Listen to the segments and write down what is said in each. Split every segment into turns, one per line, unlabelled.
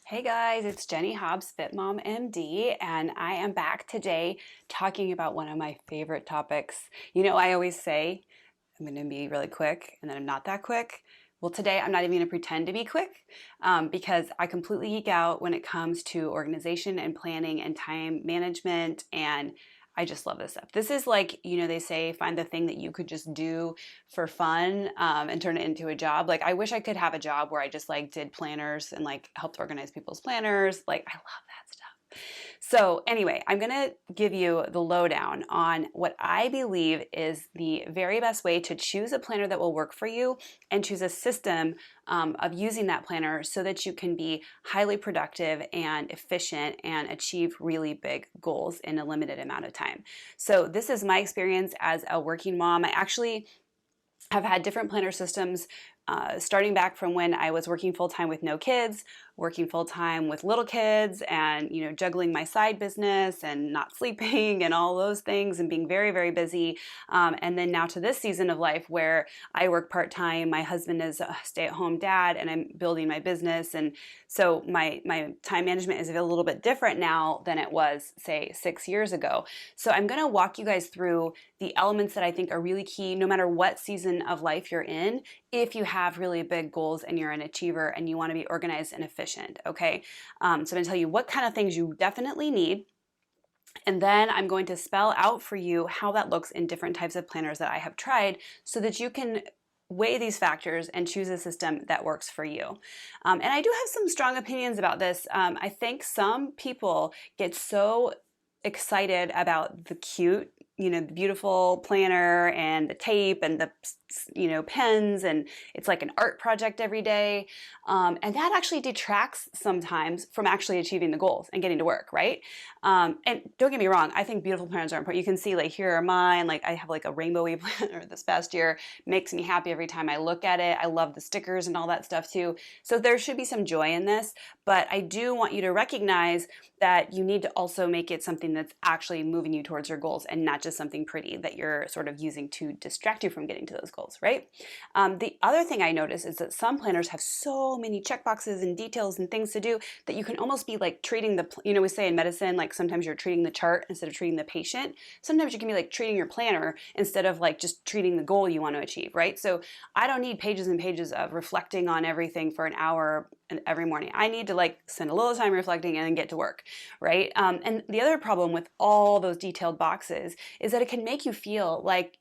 Hey guys, it's Jenny Hobbs, Fit Mom MD, and I am back today talking about one of my favorite topics. You know, I always say I'm going to be really quick, and then I'm not that quick. Well, today I'm not even going to pretend to be quick because I completely geek out when it comes to organization and planning and time management, and I just love this stuff. This is like, they say find the thing that you could just do for fun and turn it into a job. Like, I wish I could have a job where I just like did planners and like helped organize people's planners. Like, I love that stuff. So anyway, I'm going to give you the lowdown on what I believe is the very best way to choose a planner that will work for you and choose a system of using that planner so that you can be highly productive and efficient and achieve really big goals in a limited amount of time. So this is my experience as a working mom. I actually have had different planner systems starting back from when I was working full-time with no kids, working full-time with little kids, and juggling my side business and not sleeping and all those things and being very, very busy. And then now to this season of life where I work part-time, my husband is a stay-at-home dad, and I'm building my business. And so my time management is a little bit different now than it was, say, 6 years ago. So I'm going to walk you guys through the elements that I think are really key no matter what season of life you're in, if you have really big goals and you're an achiever and you want to be organized and efficient, okay? So I'm going to tell you what kind of things you definitely need, and then I'm going to spell out for you how that looks in different types of planners that I have tried so that you can weigh these factors and choose a system that works for you. And I do have some strong opinions about this. I think some people get so excited about the cute, the beautiful planner and the tape and the pens, and it's like an art project every day, and that actually detracts sometimes from actually achieving the goals and getting to work, right? And don't get me wrong, I think beautiful planners are important. You can see, like, here are mine. Like, I have like a rainbowy planner this past year. Makes me happy every time I look at it. I love the stickers and all that stuff too. So there should be some joy in this, but I do want you to recognize that you need to also make it something that's actually moving you towards your goals and not just something pretty that you're sort of using to distract you from getting to those goals, right? The other thing I notice is that some planners have so many checkboxes and details and things to do that you can almost be like treating the, we say in medicine, like sometimes you're treating the chart instead of treating the patient. Sometimes you can be like treating your planner instead of like just treating the goal you want to achieve, right? So I don't need pages and pages of reflecting on everything for an hour every morning. I need to like spend a little time reflecting and then get to work, right? And the other problem with all those detailed boxes is that it can make you feel like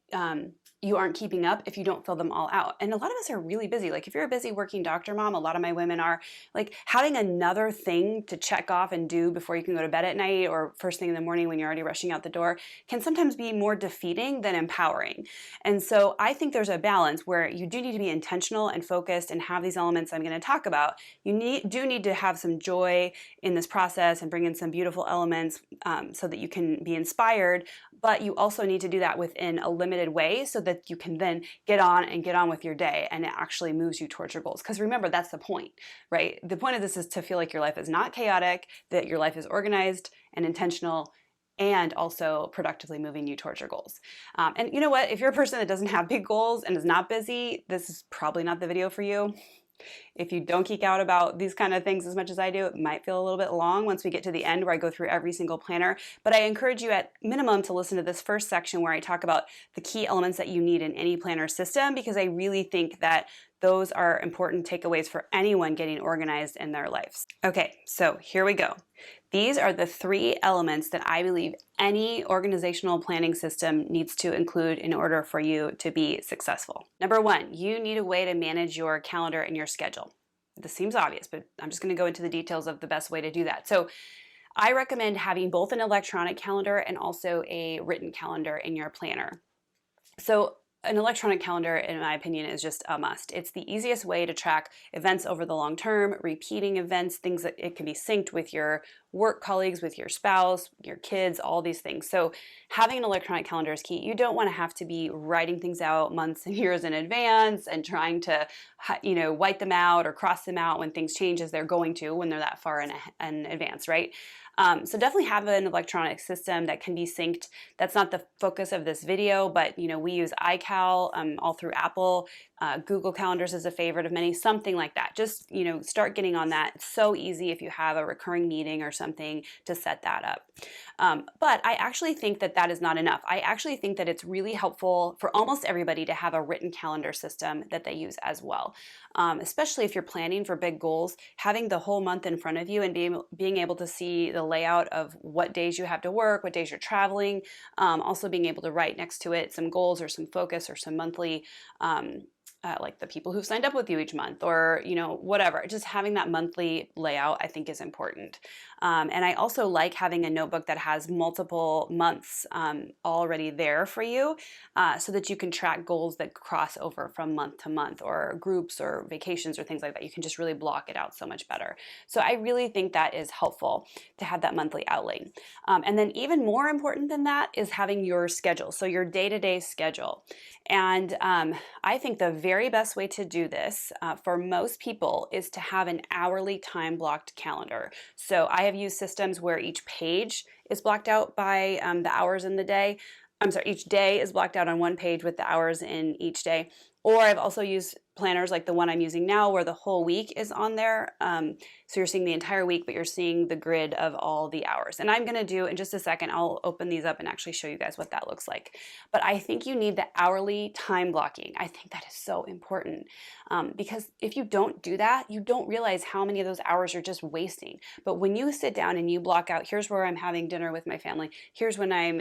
you aren't keeping up if you don't fill them all out. And a lot of us are really busy. Like, if you're a busy working doctor mom, a lot of my women are, like, having another thing to check off and do before you can go to bed at night or first thing in the morning when you're already rushing out the door can sometimes be more defeating than empowering. And so I think there's a balance where you do need to be intentional and focused and have these elements I'm going to talk about. You do need to have some joy in this process and bring in some beautiful elements so that you can be inspired, but you also need to do that within a limited way so that you can then get on with your day and it actually moves you towards your goals. Because remember, that's the point, right? The point of this is to feel like your life is not chaotic, that your life is organized and intentional, and also productively moving you towards your goals. And you know what? If you're a person that doesn't have big goals and is not busy, this is probably not the video for you. If you don't geek out about these kind of things as much as I do, it might feel a little bit long once we get to the end where I go through every single planner. But I encourage you at minimum to listen to this first section where I talk about the key elements that you need in any planner system, because I really think that those are important takeaways for anyone getting organized in their lives. Okay, so here we go. These are the 3 elements that I believe any organizational planning system needs to include in order for you to be successful. Number 1, you need a way to manage your calendar and your schedule. This seems obvious, but I'm just going to go into the details of the best way to do that. So I recommend having both an electronic calendar and also a written calendar in your planner. So an electronic calendar, in my opinion, is just a must. It's the easiest way to track events over the long term, repeating events, things that it can be synced with your work colleagues, with your spouse, your kids, all these things. So having an electronic calendar is key. You don't want to have to be writing things out months and years in advance and trying to, white them out or cross them out when things change, as they're going to when they're that far in advance, right? So definitely have an electronic system that can be synced. That's not the focus of this video, but we use iCal all through Apple. Google Calendars is a favorite of many, something like that. Just, start getting on that. It's so easy if you have a recurring meeting or something to set that up. But I actually think that that is not enough. I actually think that it's really helpful for almost everybody to have a written calendar system that they use as well. Especially if you're planning for big goals, having the whole month in front of you and being able to see the layout of what days you have to work, what days you're traveling, also being able to write next to it some goals or some focus or some monthly like the people who've signed up with you each month, or whatever. Just having that monthly layout I think is important. And I also like having a notebook that has multiple months already there for you, so that you can track goals that cross over from month to month, or groups or vacations or things like that. You can just really block it out so much better. So I really think that is helpful to have that monthly outlay. And then even more important than that is having your schedule, so your day-to-day schedule. And I think the very best way to do this for most people is to have an hourly time blocked calendar. So I have used systems where each page is blocked out by the hours in the day. I'm sorry, each day is blocked out on one page with the hours in each day. Or I've also used planners like the one I'm using now where the whole week is on there. So you're seeing the entire week, but you're seeing the grid of all the hours. And I'm going to do, in just a second, I'll open these up and actually show you guys what that looks like. But I think you need the hourly time blocking. I think that is so important, because if you don't do that, you don't realize how many of those hours you're just wasting. But when you sit down and you block out, here's where I'm having dinner with my family. Here's when I'm,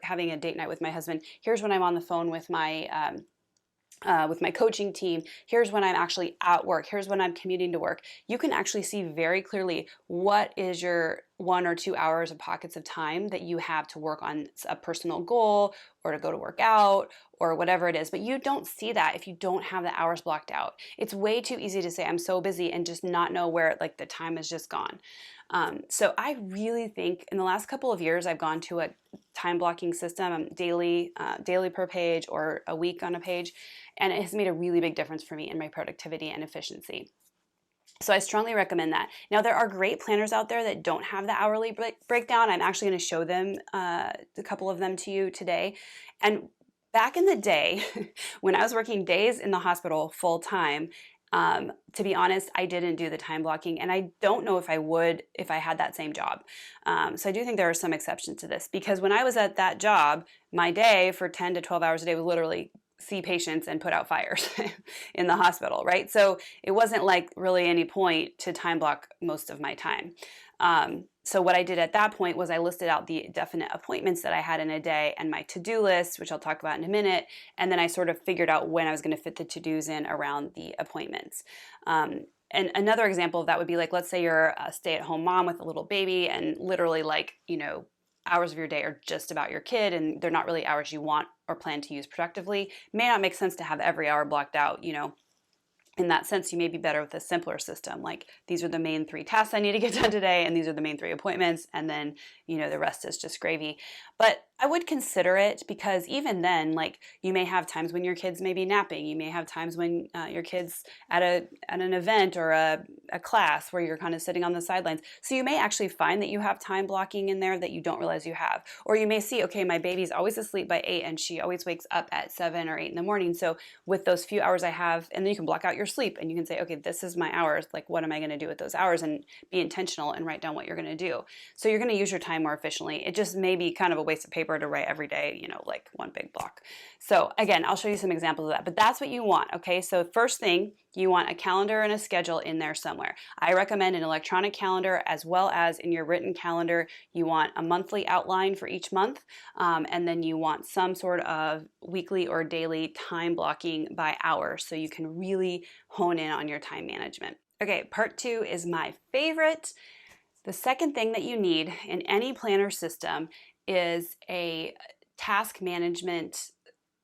having a date night with my husband. Here's when I'm on the phone with my coaching team. Here's when I'm actually at work. Here's when I'm commuting to work. You can actually see very clearly what is your 1 or 2 hours of pockets of time that you have to work on a personal goal or to go to work out or whatever it is. But you don't see that if you don't have the hours blocked out. It's way too easy to say I'm so busy and just not know where the time is just gone. So I really think in the last couple of years, I've gone to a time blocking system, daily per page or a week on a page, and it has made a really big difference for me in my productivity and efficiency. So I strongly recommend that. Now, there are great planners out there that don't have the hourly breakdown. I'm actually going to show them a couple of them to you today. And back in the day, when I was working days in the hospital full time, to be honest, I didn't do the time blocking, and I don't know if I would if I had that same job. So I do think there are some exceptions to this, because when I was at that job, my day for 10 to 12 hours a day was literally see patients and put out fires in the hospital, right? So it wasn't really any point to time block most of my time. So what I did at that point was I listed out the definite appointments that I had in a day and my to-do list, which I'll talk about in a minute. And then I sort of figured out when I was going to fit the to-dos in around the appointments. And another example of that would be let's say you're a stay-at-home mom with a little baby, and literally hours of your day are just about your kid, and they're not really hours you want or plan to use productively. It may not make sense to have every hour blocked out, In that sense, you may be better with a simpler system. These are the main 3 tasks I need to get done today, and these are the main 3 appointments, and then, the rest is just gravy. But I would consider it, because even then, you may have times when your kids may be napping. You may have times when your kid's at an event or a class where you're kind of sitting on the sidelines. So you may actually find that you have time blocking in there that you don't realize you have. Or you may see, okay, my baby's always asleep by 8 and she always wakes up at 7 or 8 in the morning. So with those few hours I have, and then you can block out your sleep and you can say, okay, this is my hours. What am I going to do with those hours? And be intentional and write down what you're going to do. So you're going to use your time more efficiently. It just may be kind of a waste of paper to write every day, one big block. So again, I'll show you some examples of that, but that's what you want. Okay. So first thing, you want a calendar and a schedule in there somewhere. I recommend an electronic calendar as well as in your written calendar. You want a monthly outline for each month, and then you want some sort of weekly or daily time blocking by hour so you can really hone in on your time management. Okay, part 2 is my favorite. The second thing that you need in any planner system is a task management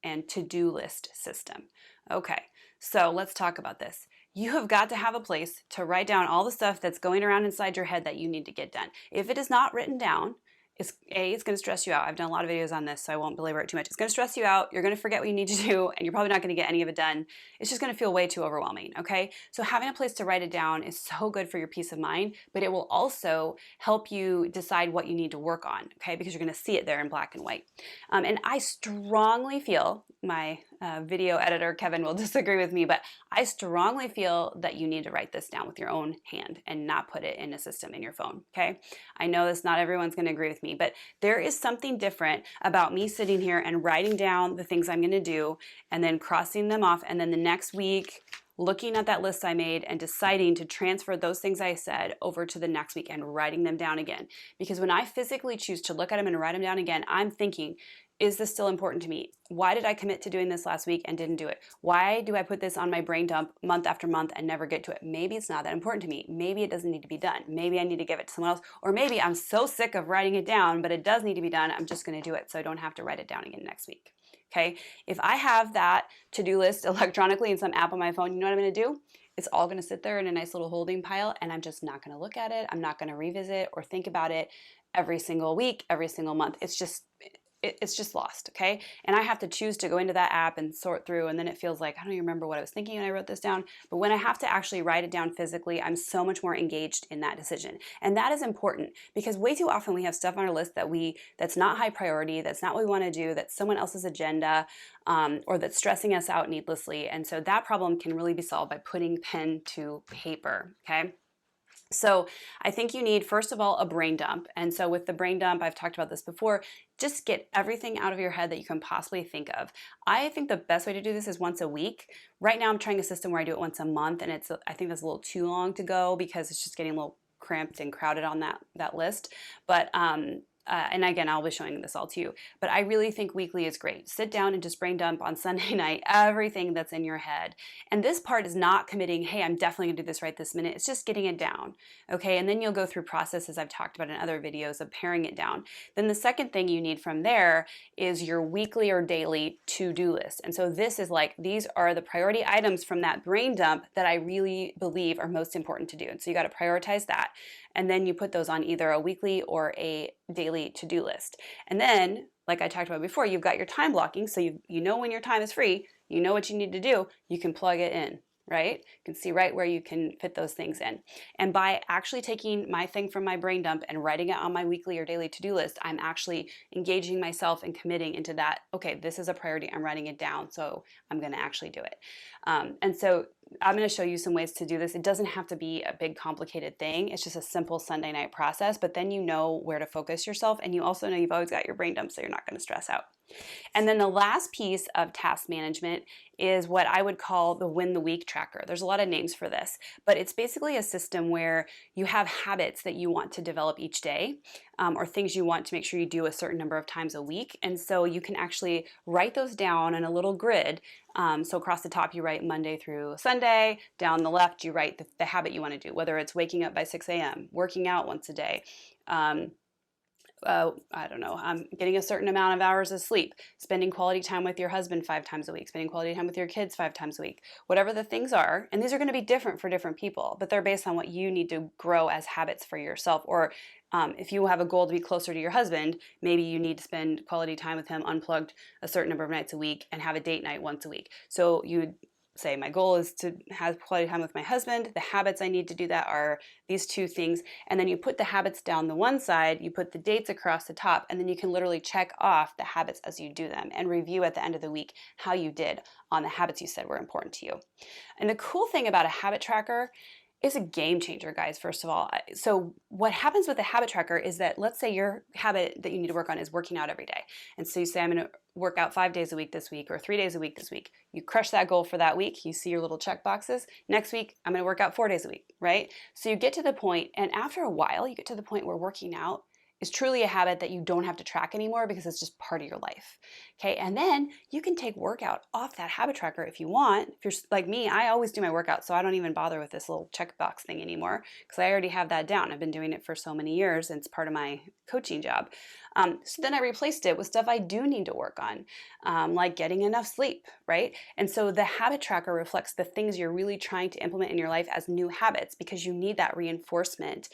and to-do list system. Okay, so let's talk about this. You have got to have a place to write down all the stuff that's going around inside your head that you need to get done. If it is not written down, it's going to stress you out. I've done a lot of videos on this, so I won't belabor it too much. It's going to stress you out. You're going to forget what you need to do, and you're probably not going to get any of it done. It's just going to feel way too overwhelming, okay? So having a place to write it down is so good for your peace of mind, but it will also help you decide what you need to work on, okay? Because you're going to see it there in black and white. And I strongly feel, my video editor Kevin will disagree with me, but I strongly feel that you need to write this down with your own hand and not put it in a system in your phone, okay? I know this, not everyone's gonna agree with me, but there is something different about me sitting here and writing down the things I'm gonna do and then crossing them off, and then the next week looking at that list I made and deciding to transfer those things I said over to the next week and writing them down again. Because when I physically choose to look at them and write them down again, I'm thinking, is this still important to me? Why did I commit to doing this last week and didn't do it? Why do I put this on my brain dump month after month and never get to it? Maybe it's not that important to me. Maybe it doesn't need to be done. Maybe I need to give it to someone else. Or maybe I'm so sick of writing it down, but it does need to be done. I'm just gonna do it so I don't have to write it down again next week. Okay, if I have that to-do list electronically in some app on my phone, you know what I'm gonna do? It's all gonna sit there in a nice little holding pile, and I'm just not gonna look at it. I'm not gonna revisit or think about it every single week, every single month. It's just lost, okay? And I have to choose to go into that app and sort through, and then it feels like I don't even remember what I was thinking when I wrote this down. But when I have to actually write it down physically, I'm so much more engaged in that decision. And that is important because way too often we have stuff on our list that's not high priority, that's not what we want to do, that's someone else's agenda, or that's stressing us out needlessly. And so that problem can really be solved by putting pen to paper, okay? So I think you need, first of all, a brain dump. And so with the brain dump, I've talked about this before, just get everything out of your head that you can possibly think of. I think the best way to do this is once a week. Right now I'm trying a system where I do it once a month, and I think that's a little too long to go because it's just getting a little cramped and crowded on that list. But and again, I'll be showing this all to you, but I really think weekly is great. Sit down and just brain dump on Sunday night everything that's in your head. And this part is not committing, hey, I'm definitely gonna do this right this minute. It's just getting it down, okay? And then you'll go through processes I've talked about in other videos of paring it down. Then the second thing you need from there is your weekly or daily to-do list. And so this is like, these are the priority items from that brain dump that I really believe are most important to do. And so you gotta prioritize that. And then you put those on either a weekly or a daily to-do list. And then, like I talked about before, you've got your time blocking, so you know when your time is free, you know what you need to do, you can plug it in, right? You can see right where you can fit those things in. And by actually taking my thing from my brain dump and writing it on my weekly or daily to-do list, I'm actually engaging myself and committing into that, okay, this is a priority, I'm writing it down, so I'm gonna actually do it. And so I'm going to show you some ways to do this. It doesn't have to be a big complicated thing. It's just a simple Sunday night process, but then you know where to focus yourself, and you also know you've always got your brain dump, so you're not going to stress out. And then the last piece of task management is what I would call the win the week tracker. There's a lot of names for this, but it's basically a system where you have habits that you want to develop each day, or things you want to make sure you do a certain number of times a week. And so you can actually write those down in a little grid. So across the top, you write Monday through Sunday. Down the left, you write the habit you want to do, whether it's waking up by 6 a.m., working out once a day, I don't know, getting a certain amount of hours of sleep, spending quality time with your husband 5 times a week, spending quality time with your kids 5 times a week, whatever the things are. And these are going to be different for different people, but they're based on what you need to grow as habits for yourself. Or if you have a goal to be closer to your husband, maybe you need to spend quality time with him unplugged a certain number of nights a week and have a date night once a week. So you would say, my goal is to have quality time with my husband. The habits I need to do that are these 2 things. And then you put the habits down the one side, you put the dates across the top, and then you can literally check off the habits as you do them and review at the end of the week how you did on the habits you said were important to you. And the cool thing about a habit tracker is a game changer, guys, first of all. So what happens with a habit tracker is that, let's say your habit that you need to work on is working out every day. And so you say, I'm going to work out 5 days a week this week, or 3 days a week this week. You crush that goal for that week. You see your little check boxes. Next week, I'm going to work out 4 days a week, right? So you get to the point, and after a while, you get to the point where working out is truly a habit that you don't have to track anymore because it's just part of your life. Okay, and then you can take workout off that habit tracker if you want. If you're like me, I always do my workout, so I don't even bother with this little checkbox thing anymore because I already have that down. I've been doing it for so many years, and it's part of my coaching job. So then I replaced it with stuff I do need to work on, like getting enough sleep, right? And so the habit tracker reflects the things you're really trying to implement in your life as new habits because you need that reinforcement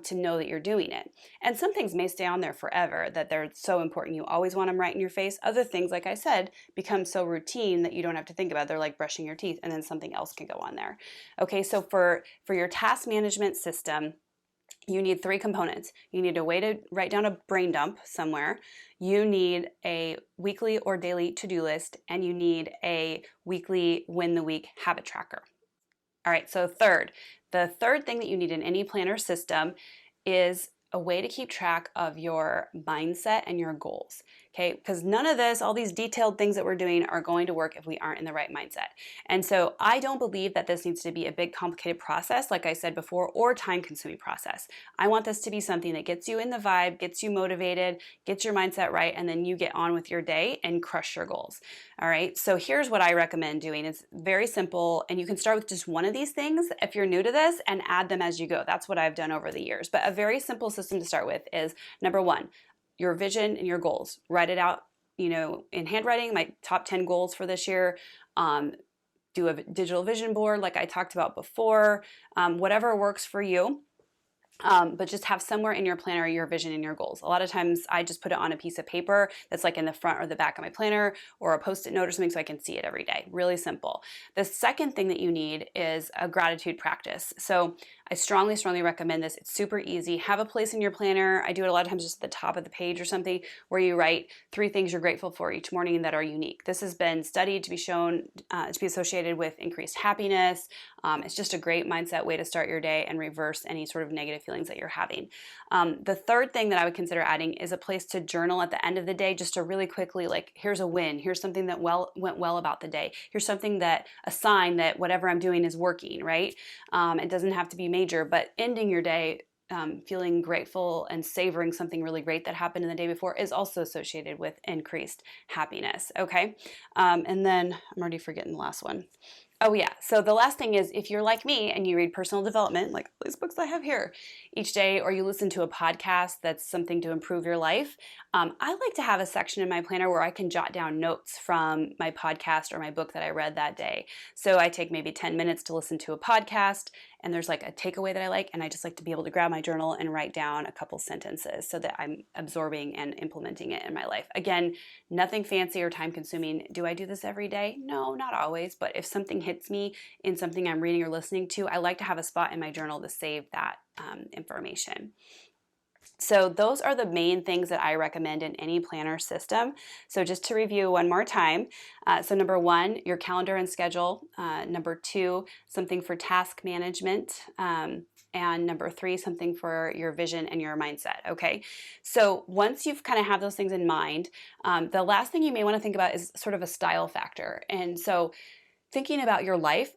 to know that you're doing it. And some things may stay on there forever, that they're so important you always want them right in your face. Other things, like I said, become so routine that you don't have to think about it. They're like brushing your teeth, and then something else can go on there. Okay, so for your task management system, you need 3 components. You need a way to write down a brain dump somewhere. you need a weekly or daily to-do list, and you need a weekly win the week habit tracker. All right, so the third thing that you need in any planner system is a way to keep track of your mindset and your goals, okay? Because none of this, all these detailed things that we're doing are going to work if we aren't in the right mindset. And so I don't believe that this needs to be a big complicated process, like I said before, or time-consuming process. I want this to be something that gets you in the vibe, gets you motivated, gets your mindset right, and then you get on with your day and crush your goals. All right, so here's what I recommend doing. It's very simple, and you can start with just one of these things if you're new to this and add them as you go. That's what I've done over the years. But a very simple system to start with is number one, your vision and your goals. Write it out, in handwriting, my top 10 goals for this year. Do a digital vision board like I talked about before, whatever works for you. But just have somewhere in your planner your vision and your goals. A lot of times I just put it on a piece of paper that's like in the front or the back of my planner, or a Post-it note or something, so I can see it every day. Really simple. The second thing that you need is a gratitude practice. So I strongly recommend this. It's super easy. Have a place in your planner. I do it a lot of times just at the top of the page or something, where you write 3 things you're grateful for each morning that are unique. This has been studied to be shown to be associated with increased happiness. It's just a great mindset way to start your day and reverse any sort of negative feelings that you're having. The third thing that I would consider adding is a place to journal at the end of the day, just to really quickly, like, here's a win, here's something that went well about the day, here's something a sign that whatever I'm doing is working, right? It doesn't have to be major, but ending your day feeling grateful and savoring something really great that happened in the day before is also associated with increased happiness, okay? And then I'm already forgetting the last one. Oh yeah, so the last thing is, if you're like me and you read personal development, like these books I have here, each day, or you listen to a podcast that's something to improve your life, I like to have a section in my planner where I can jot down notes from my podcast or my book that I read that day. So I take maybe 10 minutes to listen to a podcast, and there's like a takeaway that I like, and I just like to be able to grab my journal and write down a couple sentences so that I'm absorbing and implementing it in my life. Again, nothing fancy or time consuming. Do I do this every day? No, not always, but if something hits me in something I'm reading or listening to, I like to have a spot in my journal to save that information. So those are the main things that I recommend in any planner system. So just to review one more time. So number one, your calendar and schedule. Number two, something for task management. And number three, something for your vision and your mindset, okay? So once you've kind of have those things in mind, the last thing you may want to think about is sort of a style factor. And so thinking about your life,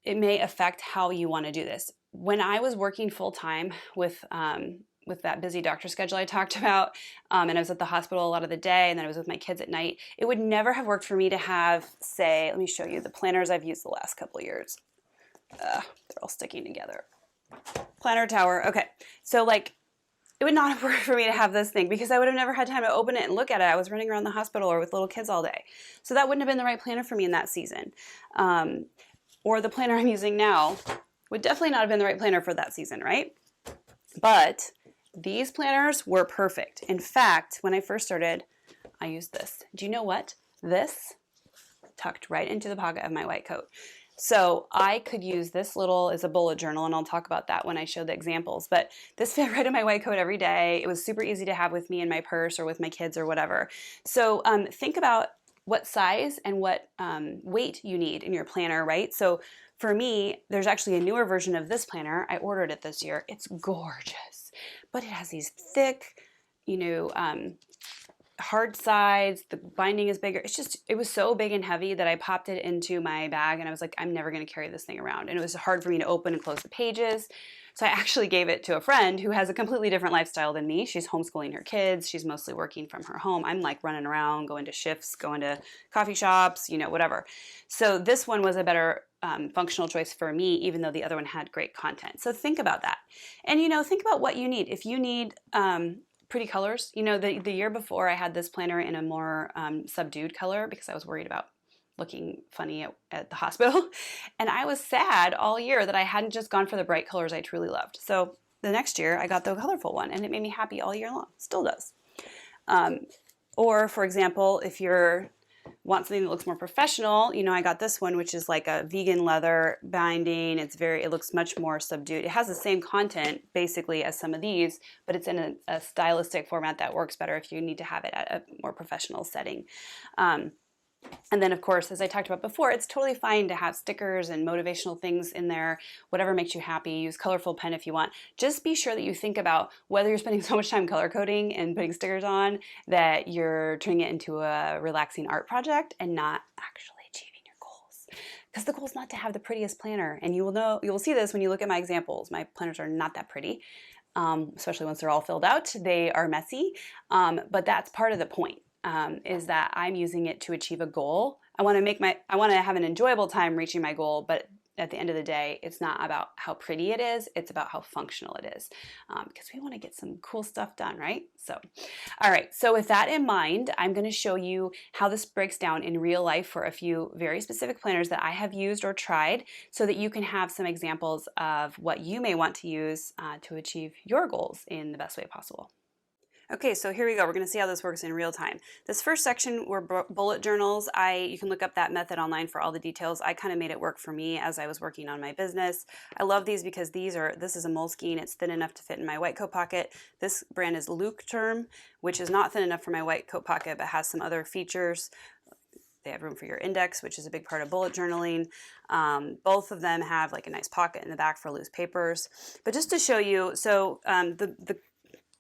it may affect how you want to do this. When I was working full-time with that busy doctor schedule I talked about, and I was at the hospital a lot of the day, and then I was with my kids at night, it would never have worked for me to have, say, let me show you the planners I've used the last couple of years. They're all sticking together. Planner tower. Okay, so like, it would not have worked for me to have this thing, because I would have never had time to open it and look at it. I was running around the hospital or with little kids all day. So that wouldn't have been the right planner for me in that season. Or the planner I'm using now would definitely not have been the right planner for that season, right? But these planners were perfect. In fact, when I first started, I used this. Do you know what? This tucked right into the pocket of my white coat. So I could use this as a bullet journal, and I'll talk about that when I show the examples, but this fit right in my white coat every day. It was super easy to have with me in my purse or with my kids or whatever. So think about what size and what weight you need in your planner, right? So for me, there's actually a newer version of this planner. I ordered it this year. It's gorgeous, but it has these thick, hard sides. The binding is bigger. It was so big and heavy that I popped it into my bag, and I was like, I'm never going to carry this thing around. And it was hard for me to open and close the pages. So I actually gave it to a friend who has a completely different lifestyle than me. She's homeschooling her kids. She's mostly working from her home. I'm like running around, going to shifts, going to coffee shops, whatever. So this one was a better functional choice for me, even though the other one had great content. So think about that. And, think about what you need. If you need pretty colors, the year before I had this planner in a more subdued color because I was worried about looking funny at the hospital. And I was sad all year that I hadn't just gone for the bright colors I truly loved. So the next year I got the colorful one, and it made me happy all year long. Still does. Or for example, if you're want something that looks more professional, you know, I got this one, which is like a vegan leather binding. It looks much more subdued. It has the same content basically as some of these, but it's in a stylistic format that works better if you need to have it at a more professional setting. And then, of course, as I talked about before, it's totally fine to have stickers and motivational things in there, whatever makes you happy. Use colorful pen if you want. Just be sure that you think about whether you're spending so much time color coding and putting stickers on that you're turning it into a relaxing art project and not actually achieving your goals. Because the goal is not to have the prettiest planner. And you will see this when you look at my examples. My planners are not that pretty, especially once they're all filled out. They are messy, but that's part of the point. Is that I'm using it to achieve a goal. I want to have an enjoyable time reaching my goal, but at the end of the day, it's not about how pretty it is, it's about how functional it is, because we want to get some cool stuff done, right? So, all right, so with that in mind, I'm going to show you how this breaks down in real life for a few very specific planners that I have used or tried, so that you can have some examples of what you may want to use to achieve your goals in the best way possible. Okay, so here we go. We're going to see how this works in real time. This first section were bullet journals. You can look up that method online for all the details. I kind of made it work for me as I was working on my business. I love these because this is a Moleskine. It's thin enough to fit in my white coat pocket. This brand is Leuchtturm, which is not thin enough for my white coat pocket, but has some other features. They have room for your index, which is a big part of bullet journaling. Both of them have like a nice pocket in the back for loose papers. But just to show you, so the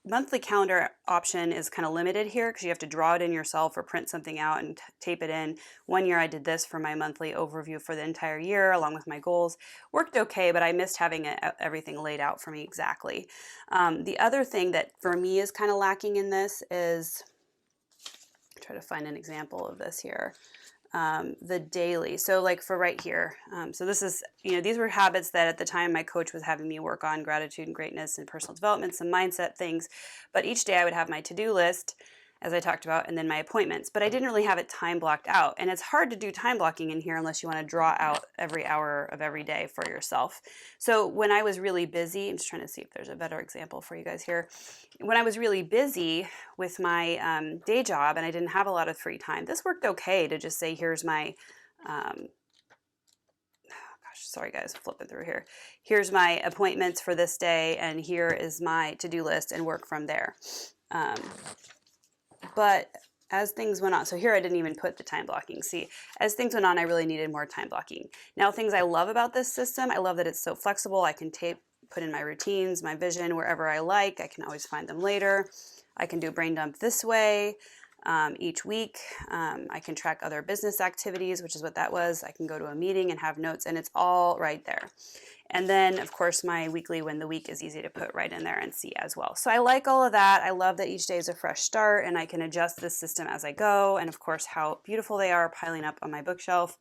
monthly calendar option is kind of limited here because you have to draw it in yourself or print something out and tape it in. One year I did this for my monthly overview for the entire year along with my goals. Worked okay, but I missed having everything laid out for me exactly. The other thing that for me is kind of lacking in this is, try to find an example of this here. The daily. So like for right here, so this is, these were habits that at the time my coach was having me work on: gratitude and greatness and personal development, some mindset things. But each day I would have my to-do list, as I talked about, and then my appointments. But I didn't really have it time blocked out. And it's hard to do time blocking in here unless you want to draw out every hour of every day for yourself. So when I was really busy, I'm just trying to see if there's a better example for you guys here. When I was really busy with my day job and I didn't have a lot of free time, this worked okay to just say, here's my, sorry guys, flipping through here. Here's my appointments for this day, and here is my to-do list, and work from there. But as things went on, so here I didn't even put the time blocking. See, as things went on, I really needed more time blocking. Now, things I love about this system, I love that it's so flexible. I can put in my routines, my vision, wherever I like. I can always find them later. I can do brain dump this way each week. I can track other business activities, which is what that was. I can go to a meeting and have notes, and it's all right there. And then, of course, my weekly when the week is easy to put right in there and see as well. So I like all of that. I love that each day is a fresh start, and I can adjust this system as I go. And of course, how beautiful they are piling up on my bookshelf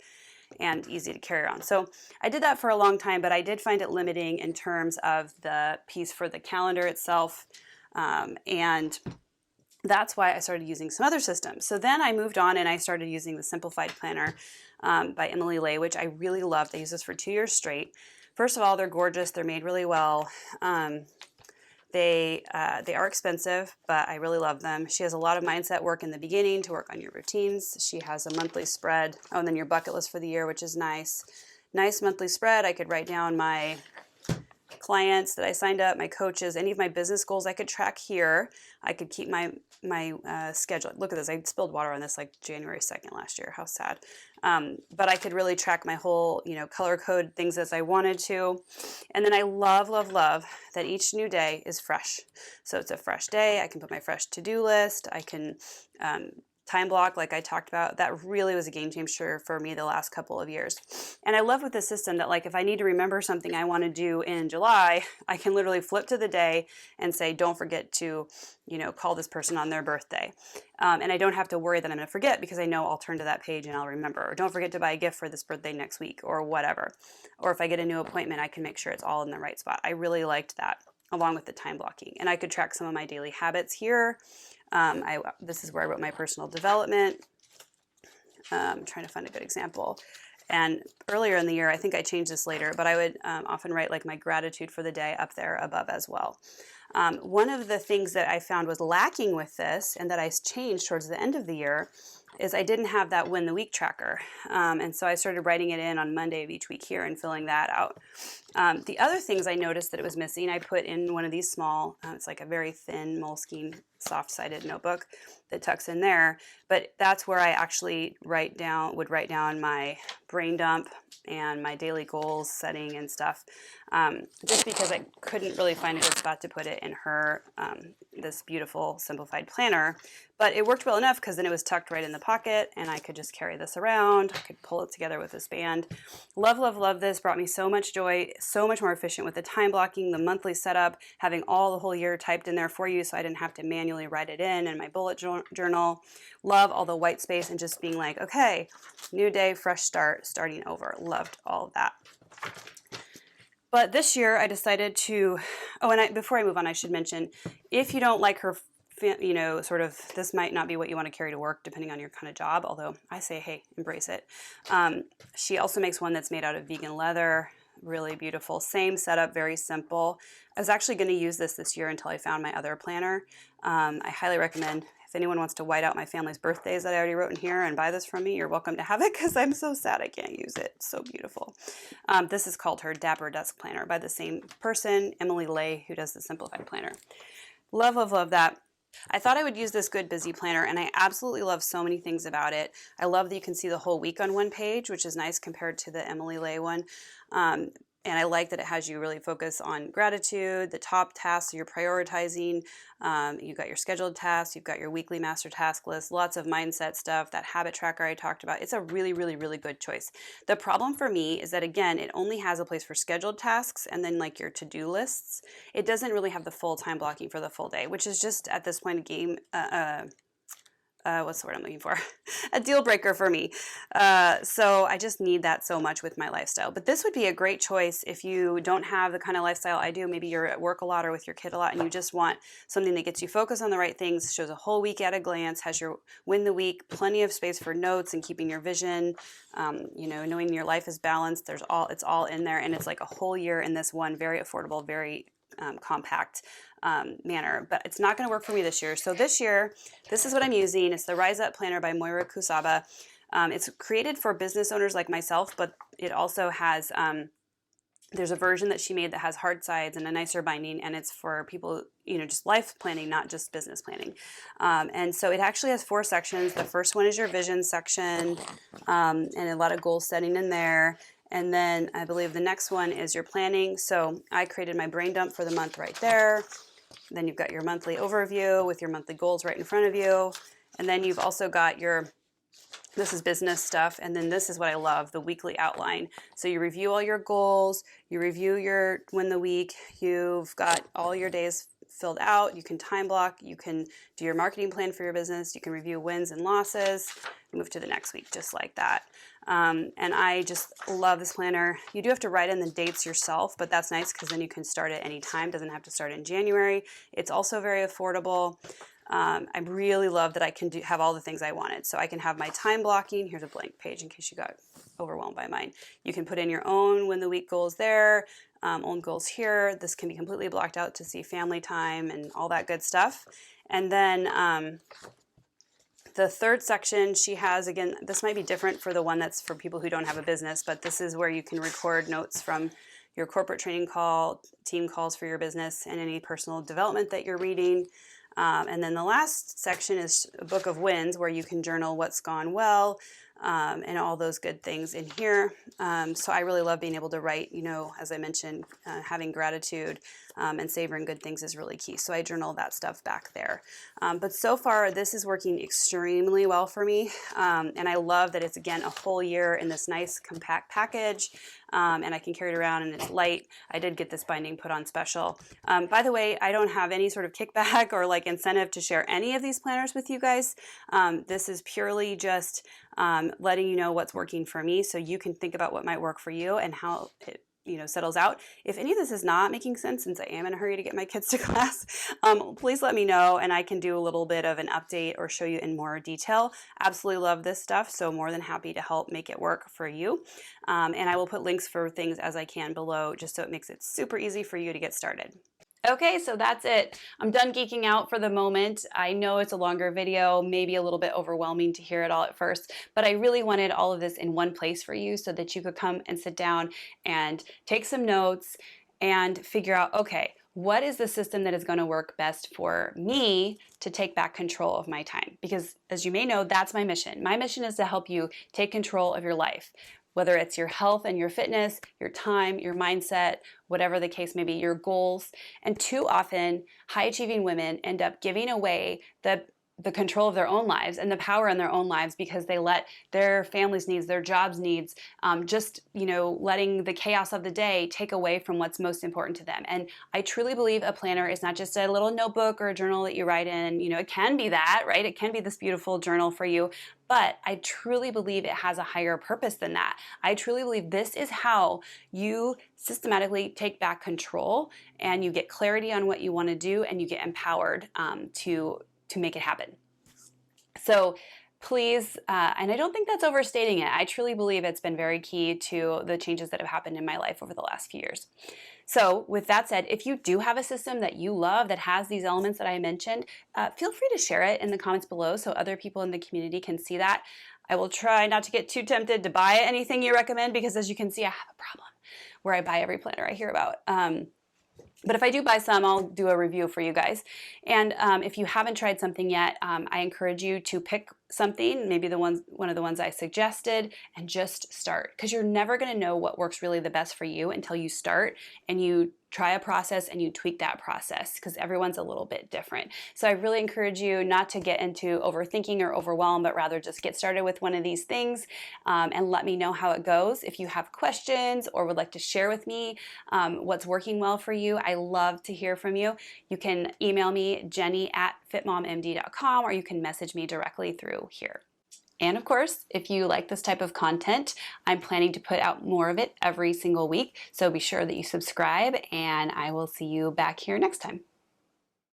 and easy to carry on. So I did that for a long time, but I did find it limiting in terms of the piece for the calendar itself. And that's why I started using some other systems. So then I moved on and I started using the Simplified Planner by Emily Lay, which I really loved. I used this for 2 years straight. First of all, they're gorgeous. They're made really well. They are expensive, but I really love them. She has a lot of mindset work in the beginning to work on your routines. She has a monthly spread. Oh, and then your bucket list for the year, which is nice. Nice monthly spread. I could write down my clients that I signed up, my coaches, any of my business goals I could track here. I could keep my schedule. Look at this. I spilled water on this like January 2nd last year. How sad. But I could really track my whole, color code things as I wanted to. And then I love, love, love that each new day is fresh. So it's a fresh day. I can put my fresh to-do list. I can time block like I talked about. That really was a game changer for me the last couple of years. And I love with the system that like if I need to remember something I want to do in July, I can literally flip to the day and say, don't forget to, call this person on their birthday. And I don't have to worry that I'm going to forget because I know I'll turn to that page and I'll remember. Or don't forget to buy a gift for this birthday next week or whatever. Or if I get a new appointment, I can make sure it's all in the right spot. I really liked that along with the time blocking. And I could track some of my daily habits here. This is where I wrote my personal development. I'm trying to find a good example. And earlier in the year, I think I changed this later, but I would often write like my gratitude for the day up there above as well. One of the things that I found was lacking with this and that I changed towards the end of the year is I didn't have that win the week tracker. And so I started writing it in on Monday of each week here and filling that out. The other things I noticed that it was missing, I put in one of these small, it's like a very thin Moleskine soft-sided notebook that tucks in there, but that's where I actually would write down my brain dump and my daily goals setting and stuff, just because I couldn't really find a good spot to put it in her, this beautiful simplified planner. But it worked well enough because then it was tucked right in the pocket and I could just carry this around. I could pull it together with this band. Love, love, love this. Brought me so much joy, so much more efficient with the time blocking, the monthly setup, having all the whole year typed in there for you so I didn't have to manually write it in my bullet journal. Love all the white space and just being like, okay, new day, fresh start, starting over. Loved all of that. But this year I decided to, before I move on, I should mention, if you don't like her, sort of, this might not be what you want to carry to work depending on your kind of job, although I say, hey, embrace it. She also makes one that's made out of vegan leather, really beautiful. Same setup, very simple. I was actually going to use this year until I found my other planner. I highly recommend, if anyone wants to white out my family's birthdays that I already wrote in here and buy this from me, you're welcome to have it because I'm so sad I can't use it. It's so beautiful. This is called her Dapper Desk Planner by the same person, Emily Lay, who does the Simplified Planner. Love, love, love that. I thought I would use this Good Busy Planner, and I absolutely love so many things about it. I love that you can see the whole week on one page, which is nice compared to the Emily Lay one. And I like that it has you really focus on gratitude, the top tasks you're prioritizing. You've got your scheduled tasks, you've got your weekly master task list, lots of mindset stuff, that habit tracker I talked about. It's a really, really, really good choice. The problem for me is that, again, it only has a place for scheduled tasks and then like your to-do lists. It doesn't really have the full time blocking for the full day, which is just at this point a game, what's the word I'm looking for? A deal breaker for me. So I just need that so much with my lifestyle. But this would be a great choice if you don't have the kind of lifestyle I do. Maybe you're at work a lot or with your kid a lot and you just want something that gets you focused on the right things, shows a whole week at a glance, has your win the week, plenty of space for notes and keeping your vision, knowing your life is balanced. It's all in there, and it's like a whole year in this one very affordable, very compact manner. But it's not going to work for me this year. So this year, this is what I'm using. It's the Rise Up Planner by Moira Kusaba. It's created for business owners like myself, but it also has, there's a version that she made that has hard sides and a nicer binding, and it's for people, just life planning, not just business planning. And so it actually has 4 sections. The first one is your vision section, and a lot of goal setting in there. And then I believe the next one is your planning. So I created my brain dump for the month right there. Then you've got your monthly overview with your monthly goals right in front of you. And then you've also got this is business stuff. And then this is what I love, the weekly outline. So you review all your goals, you review your win the week, you've got all your days filled out, you can time block, you can do your marketing plan for your business, you can review wins and losses, move to the next week just like that. And I just love this planner. You do have to write in the dates yourself, but that's nice because then you can start at any time. Doesn't have to start in January. It's also very affordable. I really love that I can have all the things I wanted. So I can have my time blocking. Here's a blank page in case you got overwhelmed by mine. You can put in your own win the week goals there, own goals here. This can be completely blocked out to see family time and all that good stuff. And then the third section she has, again, this might be different for the one that's for people who don't have a business, but this is where you can record notes from your corporate training call, team calls for your business, and any personal development that you're reading. And then the last section is a book of wins where you can journal what's gone well and all those good things in here. So I really love being able to write, as I mentioned, having gratitude and savoring good things is really key. So I journal that stuff back there. But so far, this is working extremely well for me. And I love that it's, again, a whole year in this nice compact package. And I can carry it around and it's light. I did get this binding put on special. By the way, I don't have any sort of kickback or incentive to share any of these planners with you guys. This is purely just letting you know what's working for me so you can think about what might work for you and how it settles out. If any of this is not making sense, since I am in a hurry to get my kids to class, please let me know and I can do a little bit of an update or show you in more detail. Absolutely love this stuff, so more than happy to help make it work for you. And I will put links for things as I can below just so it makes it super easy for you to get started. Okay, so that's it. I'm done geeking out for the moment. I know it's a longer video, maybe a little bit overwhelming to hear it all at first, but I really wanted all of this in one place for you so that you could come and sit down and take some notes and figure out, okay, what is the system that is going to work best for me to take back control of my time? Because as you may know, that's my mission. My mission is to help you take control of your life, whether it's your health and your fitness, your time, your mindset, whatever the case may be, your goals. And too often, high achieving women end up giving away the control of their own lives and the power in their own lives because they let their family's needs, their job's needs, just, letting the chaos of the day take away from what's most important to them. And I truly believe a planner is not just a little notebook or a journal that you write in. It can be that, right? It can be this beautiful journal for you. But I truly believe it has a higher purpose than that. I truly believe this is how you systematically take back control and you get clarity on what you want to do and you get empowered to make it happen. So please, and I don't think that's overstating it. I truly believe it's been very key to the changes that have happened in my life over the last few years. So with that said, if you do have a system that you love that has these elements that I mentioned, feel free to share it in the comments below so other people in the community can see that. I will try not to get too tempted to buy anything you recommend because as you can see, I have a problem where I buy every planner I hear about. But if I do buy some, I'll do a review for you guys. And if you haven't tried something yet, I encourage you to pick something, maybe one of the ones I suggested, and just start. Because you're never going to know what works really the best for you until you start and you try a process and you tweak that process because everyone's a little bit different. So I really encourage you not to get into overthinking or overwhelm, but rather just get started with one of these things and let me know how it goes. If you have questions or would like to share with me what's working well for you, I love to hear from you. You can email me, jenny@fitmommd.com, or you can message me directly through here. And of course, if you like this type of content, I'm planning to put out more of it every single week. So be sure that you subscribe and I will see you back here next time.